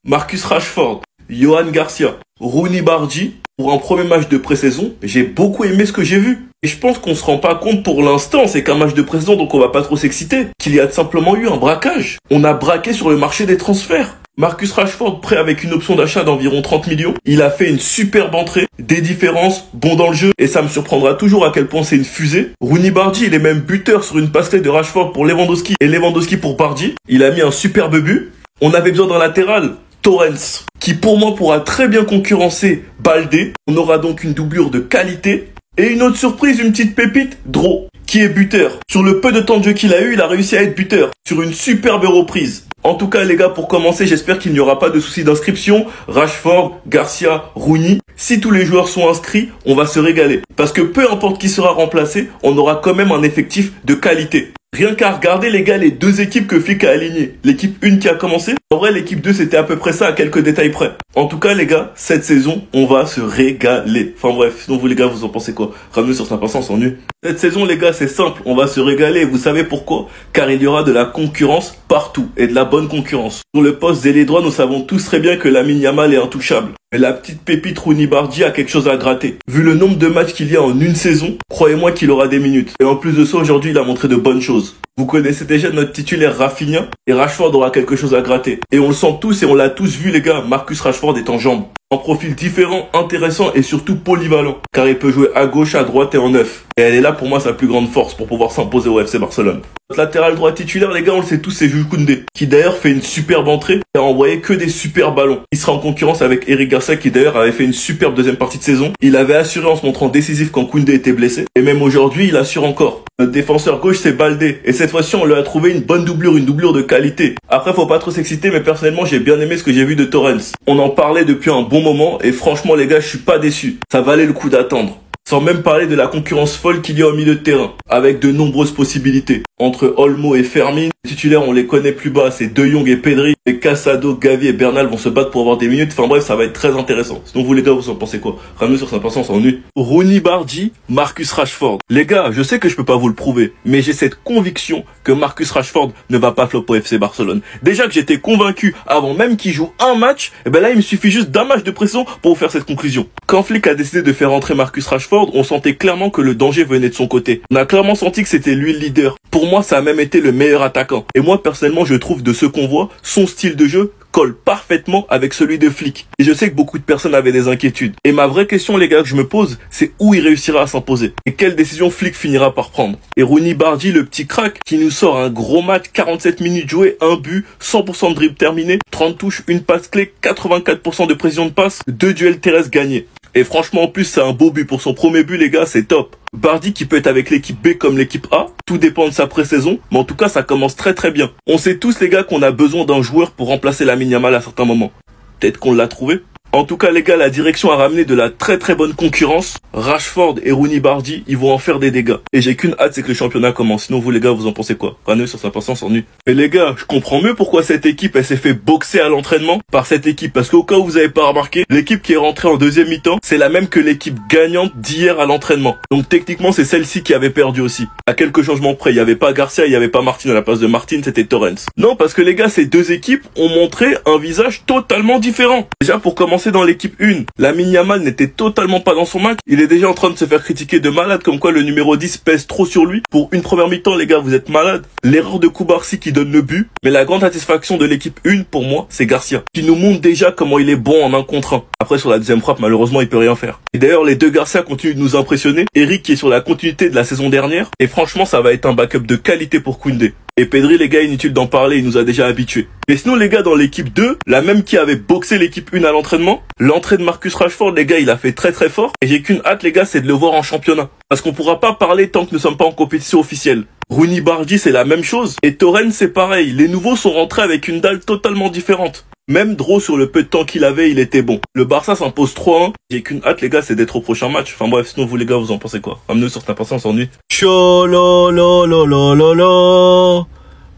Marcus Rashford, Yohan Garcia, Rooney Bardi. Pour un premier match de pré-saison, j'ai beaucoup aimé ce que j'ai vu. Et je pense qu'on se rend pas compte pour l'instant, c'est qu'un match de pré-saison, donc on va pas trop s'exciter, qu'il y a simplement eu un braquage. On a braqué sur le marché des transferts. Marcus Rashford prêt avec une option d'achat d'environ 30 millions. Il a fait une superbe entrée, des différences, bon dans le jeu, et ça me surprendra toujours à quel point c'est une fusée. Rooney Bardi, il est même buteur sur une passerelle de Rashford pour Lewandowski et Lewandowski pour Bardi. Il a mis un superbe but. On avait besoin d'un latéral, Torrens, qui pour moi pourra très bien concurrencer Baldé. On aura donc une doublure de qualité. Et une autre surprise, une petite pépite, Dro, qui est buteur. Sur le peu de temps de jeu qu'il a eu, il a réussi à être buteur. Sur une superbe reprise. En tout cas les gars, pour commencer, j'espère qu'il n'y aura pas de soucis d'inscription. Rashford, Garcia, Rooney. Si tous les joueurs sont inscrits, on va se régaler. Parce que peu importe qui sera remplacé, on aura quand même un effectif de qualité. Rien qu'à regarder les gars, les deux équipes que Flick a alignées. L'équipe 1 qui a commencé. En vrai, l'équipe 2 c'était à peu près ça, à quelques détails près. En tout cas les gars, cette saison, on va se régaler. Enfin bref, sinon vous les gars, vous en pensez quoi? Ramenez sur Snap, on s'ennuie. Cette saison les gars, c'est simple, on va se régaler. Vous savez pourquoi? Car il y aura de la concurrence partout. Et de la bonne concurrence. Sur le poste d'ailier droit, nous savons tous très bien que Lamine Yamal est intouchable. Mais la petite pépite Rooney Bardi a quelque chose à gratter. Vu le nombre de matchs qu'il y a en une saison, croyez-moi qu'il aura des minutes. Et en plus de ça, aujourd'hui, il a montré de bonnes choses. Vous connaissez déjà notre titulaire Rafinha, et Rashford aura quelque chose à gratter. Et on le sent tous et on l'a tous vu les gars, Marcus Rashford est en jambes. Un profil différent, intéressant et surtout polyvalent. Car il peut jouer à gauche, à droite et en neuf. Et elle est là pour moi sa plus grande force pour pouvoir s'imposer au FC Barcelone. Notre latéral droit titulaire les gars, on le sait tous, c'est Jules Koundé. Qui d'ailleurs fait une superbe entrée et a envoyé que des super ballons. Il sera en concurrence avec Eric Garcia qui d'ailleurs avait fait une superbe deuxième partie de saison. Il avait assuré en se montrant décisif quand Koundé était blessé. Et même aujourd'hui, il assure encore. Notre défenseur gauche c'est Baldé. Et cette fois-ci, on lui a trouvé une bonne doublure, une doublure de qualité. Après, faut pas trop s'exciter, mais personnellement, j'ai bien aimé ce que j'ai vu de Torrens. On en parlait depuis un bon moment et franchement les gars, je suis pas déçu. Ça valait le coup d'attendre. Sans même parler de la concurrence folle qu'il y a au milieu de terrain, avec de nombreuses possibilités. Entre Olmo et Fermin, les titulaires on les connaît plus bas, c'est De Jong et Pedri, et Casado, Gavi et Bernal vont se battre pour avoir des minutes, enfin bref, ça va être très intéressant. Sinon vous les gars, vous en pensez quoi? Ramenez sur sa patience, on s'ennuie. Rooney Bardi, Marcus Rashford. Les gars, je sais que je peux pas vous le prouver, mais j'ai cette conviction que Marcus Rashford ne va pas flop au FC Barcelone. Déjà que j'étais convaincu avant même qu'il joue un match, et ben là il me suffit juste d'un match de pression pour vous faire cette conclusion. Quand Flick a décidé de faire entrer Marcus Rashford, on sentait clairement que le danger venait de son côté. On a clairement senti que c'était lui le leader. Pour moi, ça a même été le meilleur attaquant. Et moi, personnellement, je trouve de ce qu'on voit, son style de jeu colle parfaitement avec celui de Flick. Et je sais que beaucoup de personnes avaient des inquiétudes. Et ma vraie question, les gars, que je me pose, c'est où il réussira à s'imposer. Et quelle décision Flick finira par prendre. Et Rooney Bardi, le petit crack, qui nous sort un gros match, 47 minutes jouées, un but, 100% de dribble terminé, 30 touches, une passe clé, 84% de précision de passe, 2 duels terrestres gagnés. Et franchement, en plus, c'est un beau but. Pour son premier but, les gars, c'est top. Bardi qui peut être avec l'équipe B comme l'équipe A. Tout dépend de sa pré-saison. Mais en tout cas, ça commence très très bien. On sait tous, les gars, qu'on a besoin d'un joueur pour remplacer Lamine Yamal à certains moments. Peut-être qu'on l'a trouvé. En tout cas, les gars, la direction a ramené de la très très bonne concurrence. Rashford et Rooney Bardi, ils vont en faire des dégâts. Et j'ai qu'une hâte, c'est que le championnat commence. Sinon, vous les gars, vous en pensez quoi? Ramenez sur sa patience, s'ennuie. Mais les gars, je comprends mieux pourquoi cette équipe, elle s'est fait boxer à l'entraînement par cette équipe. Parce qu'au cas où vous avez pas remarqué, l'équipe qui est rentrée en deuxième mi-temps, c'est la même que l'équipe gagnante d'hier à l'entraînement. Donc techniquement, c'est celle-ci qui avait perdu aussi. À quelques changements près, il y avait pas Garcia, il y avait pas Martin à la place de Martin, c'était Torrens. Non, parce que les gars, ces deux équipes ont montré un visage totalement différent. Déjà, pour commencer dans l'équipe 1, Lamine Yamal n'était totalement pas dans son match. Il est déjà en train de se faire critiquer de malade, comme quoi le numéro 10 pèse trop sur lui. Pour une première mi-temps, les gars, vous êtes malades. L'erreur de Koubarsi qui donne le but. Mais la grande satisfaction de l'équipe 1, pour moi, c'est Garcia, qui nous montre déjà comment il est bon en 1 contre 1. Après, sur la deuxième frappe, malheureusement, il peut rien faire. Et d'ailleurs, les deux Garcia continuent de nous impressionner. Eric qui est sur la continuité de la saison dernière. Et franchement, ça va être un backup de qualité pour Koundé. Et Pedri, les gars, inutile d'en parler, il nous a déjà habitués. Mais sinon, les gars, dans l'équipe 2, la même qui avait boxé l'équipe 1 à l'entraînement, l'entrée de Marcus Rashford, les gars, il a fait très très fort. Et j'ai qu'une hâte, les gars, c'est de le voir en championnat. Parce qu'on pourra pas parler tant que nous ne sommes pas en compétition officielle. Rooney Bardi, c'est la même chose. Et Torrens, c'est pareil. Les nouveaux sont rentrés avec une dalle totalement différente. Même Dro, sur le peu de temps qu'il avait, il était bon. Le Barça s'impose 3-1. J'ai qu'une hâte, les gars, c'est d'être au prochain match. Enfin bref, sinon vous, les gars, vous en pensez quoi? Ramenez sur ta patience, on s'ennuie. Chololololololo.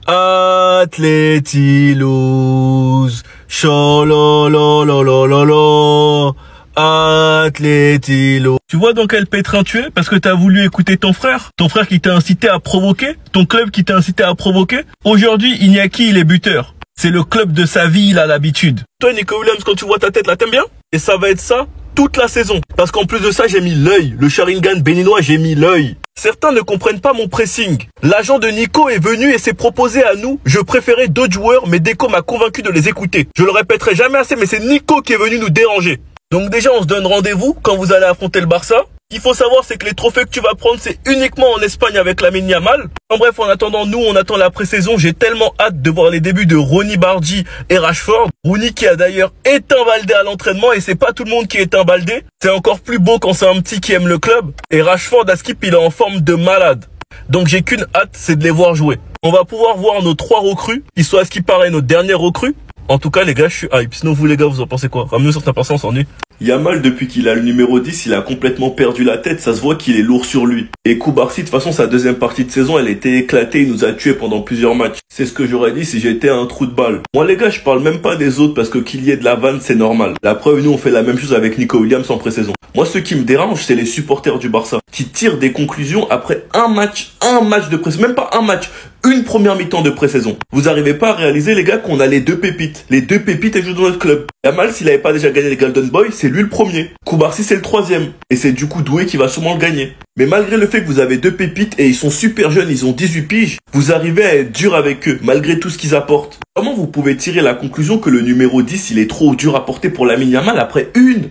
Atleti lose. Chololololololo. Atleti lose. Tu vois dans quel pétrin tu es? Parce que t'as voulu écouter ton frère? Ton frère qui t'a incité à provoquer? Ton club qui t'a incité à provoquer? Aujourd'hui, Iñaki, il est buteur. C'est le club de sa vie, il a l'habitude. Toi, Nico Williams, quand tu vois ta tête là, t'aimes bien? Et ça va être ça toute la saison. Parce qu'en plus de ça, j'ai mis l'œil. Le Sharingan béninois, j'ai mis l'œil. Certains ne comprennent pas mon pressing. L'agent de Nico est venu et s'est proposé à nous. Je préférais d'autres joueurs, mais Deco m'a convaincu de les écouter. Je le répéterai jamais assez, mais c'est Nico qui est venu nous déranger. Donc déjà, on se donne rendez-vous quand vous allez affronter le Barça. Ce qu'il faut savoir, c'est que les trophées que tu vas prendre, c'est uniquement en Espagne avec Lamine Yamal. En bref, en attendant, nous, on attend la pré-saison. J'ai tellement hâte de voir les débuts de Ronny Bardji et Rashford. Ronny qui a d'ailleurs éteint Baldé à l'entraînement, et c'est pas tout le monde qui éteint Baldé. C'est encore plus beau quand c'est un petit qui aime le club. Et Rashford à skip, il est en forme de malade. Donc j'ai qu'une hâte, c'est de les voir jouer. On va pouvoir voir nos 3 recrues, qui sont à ce qui paraît nos dernières recrues. En tout cas, les gars, je suis hype. Sinon, vous, les gars, vous en pensez quoi? Ramenez sur ta personne, on s'ennuie. Yamal, depuis qu'il a le numéro 10, il a complètement perdu la tête. Ça se voit qu'il est lourd sur lui. Et Koubarsi, de toute façon, sa deuxième partie de saison, elle était éclatée. Il nous a tués pendant plusieurs matchs. C'est ce que j'aurais dit si j'étais un trou de balle. Moi, les gars, je parle même pas des autres parce que qu'il y ait de la vanne, c'est normal. La preuve, nous, on fait la même chose avec Nico Williams en pré-saison. Moi, ce qui me dérange, c'est les supporters du Barça qui tirent des conclusions après un match de pré-saison. Même pas un match. Une première mi-temps de pré-saison. Vous arrivez pas à réaliser, les gars, qu'on a les 2 pépites. Les 2 pépites, elles jouent dans notre club. Yamal, s'il avait pas déjà gagné les Golden Boy, c'est lui le premier. Koubarsi, c'est le 3e. Et c'est du coup Doué qui va sûrement le gagner. Mais malgré le fait que vous avez 2 pépites et ils sont super jeunes, ils ont 18 piges, vous arrivez à être dur avec eux, malgré tout ce qu'ils apportent. Comment vous pouvez tirer la conclusion que le numéro 10, il est trop dur à porter pour Lamine Yamal après une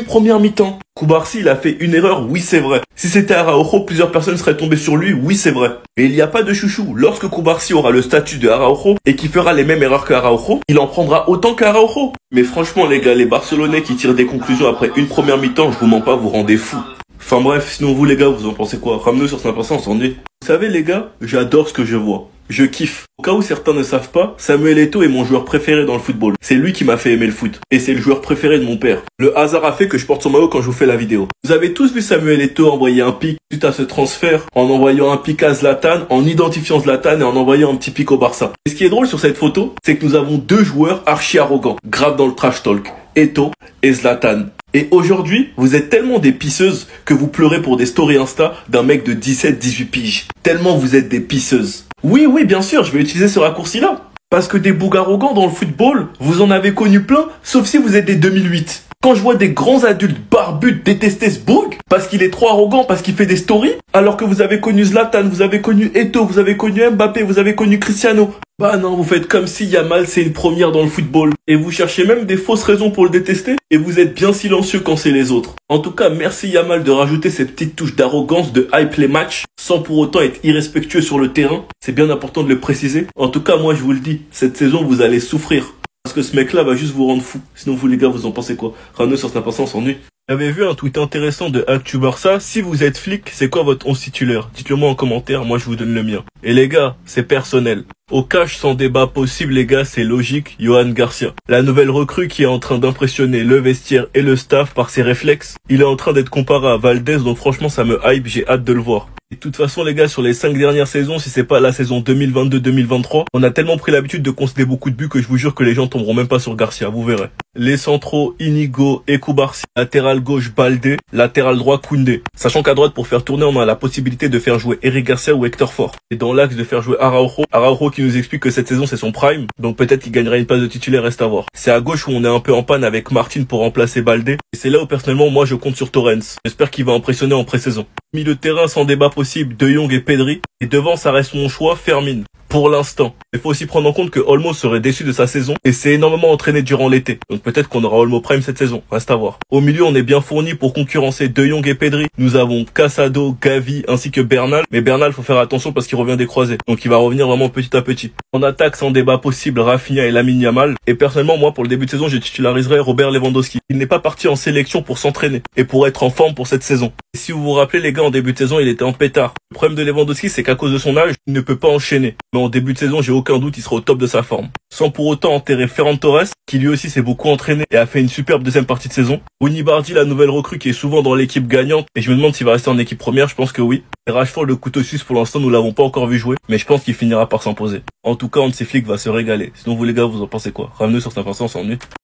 première mi-temps? Koubarsi, il a fait une erreur, oui c'est vrai. Si c'était Araujo, plusieurs personnes seraient tombées sur lui, oui c'est vrai. Mais il n'y a pas de chouchou. Lorsque Koubarsi aura le statut de Araujo et qui fera les mêmes erreurs qu'Araujo, il en prendra autant qu'Araujo. Mais franchement les gars, les Barcelonais qui tirent des conclusions après une première mi-temps, je vous mens pas, vous rendez fous. Enfin bref, sinon vous les gars, vous en pensez quoi? Ramenez sur 5%, on s'ennuie. Vous savez les gars, j'adore ce que je vois. Je kiffe. Au cas où certains ne savent pas, Samuel Eto'o est mon joueur préféré dans le football. C'est lui qui m'a fait aimer le foot. Et c'est le joueur préféré de mon père. Le hasard a fait que je porte son maillot quand je vous fais la vidéo. Vous avez tous vu Samuel Eto'o envoyer un pic suite à ce transfert, en envoyant un pic à Zlatan, en identifiant Zlatan et en envoyant un petit pic au Barça. Et ce qui est drôle sur cette photo, c'est que nous avons 2 joueurs archi arrogants, grave dans le trash talk. Eto'o et Zlatan. Et aujourd'hui, vous êtes tellement des pisseuses que vous pleurez pour des stories Insta d'un mec de 17-18 piges. Tellement vous êtes des pisseuses. Oui, bien sûr, je vais utiliser ce raccourci-là. Parce que des bougs arrogants dans le football, vous en avez connu plein, sauf si vous êtes des 2008. Quand je vois des grands adultes barbus détester ce boug, parce qu'il est trop arrogant, parce qu'il fait des stories, alors que vous avez connu Zlatan, vous avez connu Eto'o, vous avez connu Mbappé, vous avez connu Cristiano. Bah non, vous faites comme si Yamal c'est une première dans le football. Et vous cherchez même des fausses raisons pour le détester, et vous êtes bien silencieux quand c'est les autres. En tout cas, merci Yamal de rajouter ces petites touches d'arrogance, de hype les matchs, sans pour autant être irrespectueux sur le terrain. C'est bien important de le préciser. En tout cas, moi je vous le dis, cette saison vous allez souffrir. Parce que ce mec-là va juste vous rendre fou. Sinon vous les gars, vous en pensez quoi? Ramenez sur Snap, on s'ennuie. J'avais vu un tweet intéressant de Actu Barça. Si vous êtes flic, c'est quoi votre 11 titulaire? Dites-le moi en commentaire, moi je vous donne le mien. Et les gars, c'est personnel. Au cash sans débat possible les gars, c'est logique, Johan Garcia. La nouvelle recrue qui est en train d'impressionner le vestiaire et le staff par ses réflexes. Il est en train d'être comparé à Valdez, donc franchement ça me hype, j'ai hâte de le voir. Et de toute façon les gars, sur les 5 dernières saisons, si c'est pas la saison 2022-2023, on a tellement pris l'habitude de concéder beaucoup de buts que je vous jure que les gens tomberont même pas sur Garcia, vous verrez. Les centraux, Inigo et Koubarsi. Latéral gauche, Baldé. Latéral droit, Koundé. Sachant qu'à droite, pour faire tourner, on a la possibilité de faire jouer Eric Garcia ou Hector Fort. Et dans l'axe, de faire jouer Araujo. Araujo qui nous explique que cette saison, c'est son prime. Donc peut-être qu'il gagnera une place de titulaire, reste à voir. C'est à gauche où on est un peu en panne avec Martin pour remplacer Baldé. Et c'est là où personnellement, moi, je compte sur Torrens. J'espère qu'il va impressionner en pré-saison. Milieu de terrain sans débat possible, De Jong et Pedri. Et devant, ça reste mon choix, Fermin. Pour l'instant. Il faut aussi prendre en compte que Olmo serait déçu de sa saison et s'est énormément entraîné durant l'été. Donc peut-être qu'on aura Olmo Prime cette saison, reste à voir. Au milieu, on est bien fourni pour concurrencer De Jong et Pedri. Nous avons Casado, Gavi ainsi que Bernal. Mais Bernal, faut faire attention parce qu'il revient des croisés. Donc il va revenir vraiment petit à petit. En attaque, sans débat possible, Rafinha et Lamine Yamal. Et personnellement, moi, pour le début de saison, je titulariserai Robert Lewandowski. Il n'est pas parti en sélection pour s'entraîner et pour être en forme pour cette saison. Et si vous vous rappelez, les gars, en début de saison, il était en pétard. Le problème de Lewandowski, c'est qu'à cause de son âge, il ne peut pas enchaîner. Mais en début de saison, j'ai aucun doute, il sera au top de sa forme. Sans pour autant enterrer Ferran Torres, qui lui aussi s'est beaucoup entraîné et a fait une superbe deuxième partie de saison. Ronny Bardji, la nouvelle recrue qui est souvent dans l'équipe gagnante, et je me demande s'il va rester en équipe première, je pense que oui. Et Rashford, le couteau suisse, pour l'instant, nous l'avons pas encore vu jouer, mais je pense qu'il finira par s'imposer. En tout cas, un de ces flics va se régaler. Sinon, vous les gars, vous en pensez quoi? Ramenez sur 5%, on s'ennuie.